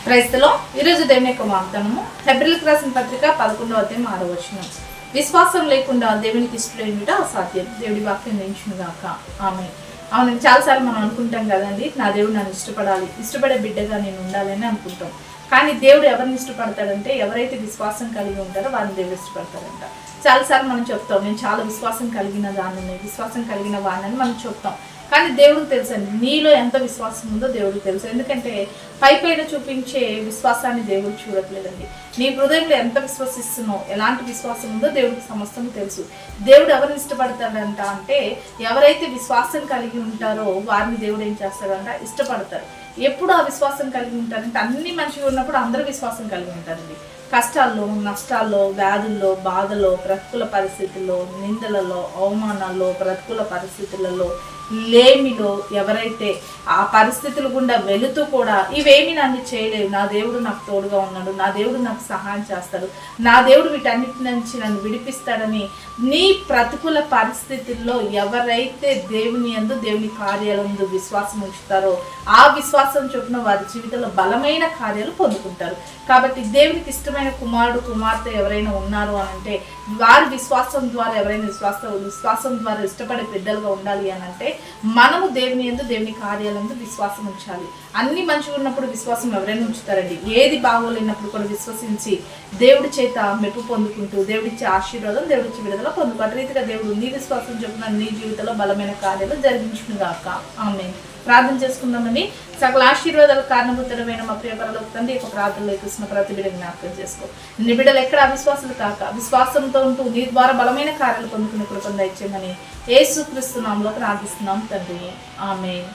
క్రైస్తలో ఈరోజు దేవుని యొక్క వాగ్దానము హెబ్రీయులకు రాసిన పత్రిక 11వ అధ్యాయం 6వ వచనం. విశ్వాసం లేకుండా దేవునికి ఇష్టమైనట అసాధ్యం. దేవుడి వాక్యం నిలిచునుగాక. ఆమేన్. అవునండి, చాలాసార్లు మనం అనుకుంటాం కదండి, నా దేవుడు నన్ను ఇష్టపడాలి, ఇష్టపడే బిడ్డగా నేను ఉండాలని అనుకుంటాం. కానీ దేవుడు ఎవరిని ఇష్టపడతాడంటే ఎవరైతే విశ్వాసం కలిగి ఉంటారో వారిని దేవుడు ఇష్టపడతాడంట. చాలాసార్లు మనం చెప్తాం, నేను చాలా విశ్వాసం కలిగిన దాన్ని, విశ్వాసం కలిగిన వాడిని మనం చెప్తాం. కానీ దేవుడికి తెలుసండి, నీలో ఎంత విశ్వాసం ఉందో దేవుడికి తెలుసు. ఎందుకంటే పైపైన చూపించే విశ్వాసాన్ని దేవుడు చూడట్లేదండి. నీ హృదయంలో ఎంత విశ్వసిస్తున్నావు, ఎలాంటి విశ్వాసం ఉందో దేవుడికి సమస్తం తెలుసు. దేవుడు ఎవరిని ఇష్టపడతాడంట అంటే ఎవరైతే విశ్వాసం కలిగి ఉంటారో వారిని దేవుడు ఏం చేస్తాడంట, ఇష్టపడతారు. ఎప్పుడు ఆ విశ్వాసం కలిగి ఉంటారంటే అన్ని మంచిగా ఉన్నప్పుడు అందరూ విశ్వాసం కలిగి ఉంటారండి. కష్టాల్లో, నష్టాల్లో, వ్యాధుల్లో, బాధలో, ప్రతికూల పరిస్థితుల్లో, నిందలలో, అవమానాల్లో, ప్రతికూల పరిస్థితులలో, లేమిలో ఎవరైతే ఆ పరిస్థితులు గుండా వెళుతూ కూడా ఇవేమి నన్ను చేయలేవు, నా దేవుడు నాకు తోడుగా ఉన్నాడు, నా దేవుడు నాకు సహాయం చేస్తాడు, నా దేవుడు వీటన్నిటి నుంచి నన్ను విడిపిస్తాడని నీ ప్రతికూల పరిస్థితుల్లో ఎవరైతే దేవుని యందు, దేవుని కార్యాలందు విశ్వాసం ఉంచుతారో ఆ విశ్వాసం చొప్పున వారి జీవితంలో బలమైన కార్యాలు పొందుకుంటారు. కాబట్టి దేవునికి ఇష్టమైన కుమారుడు, కుమార్తె ఎవరైనా ఉన్నారు అని అంటే వారి విశ్వాసం ద్వారా, ఎవరైనా విశ్వాసం ద్వారా ఇష్టపడే బిడ్డలుగా ఉండాలి అని అంటే మనము దేవుని యందు, దేవుని కార్యాలందు విశ్వాసం ఉంచాలి. అన్ని మంచిగా ఉన్నప్పుడు విశ్వాసం ఎవరైనా ఉంచుతారండి. ఏది బాగోలేనప్పుడు కూడా విశ్వసించి దేవుడి చేత మెప్పు పొందుకుంటూ దేవుడిచ్చే ఆశీర్వాదం, దేవుడిచ్చే విడుదల పొందుకు. అటు రీతిగా దేవుడు నీ విశ్వాసం చొప్పున నీ జీవితంలో బలమైన కార్యాలు జరిగించునుగాక. ఆమేన్. ప్రార్థన చేసుకుందామండి. సకల ఆశీర్వాదాలకు కారణభూతమైన మా ప్రియ పరలోక తండ్రి యొక్క ప్రార్థనలో చూసిన ప్రతి బిడ్డని జ్ఞాపకం చేసుకో. నీ బిడ్డలు ఎక్కడ అవిశ్వాసులు కాక విశ్వాసంతో ఉంటూ నీ ద్వారా బలమైన కార్యాలు పొందుకునే కృపను దయచేయమని యేసుక్రీస్తు నామములో ప్రార్థిస్తున్నాం తండ్రి. ఆమేన్.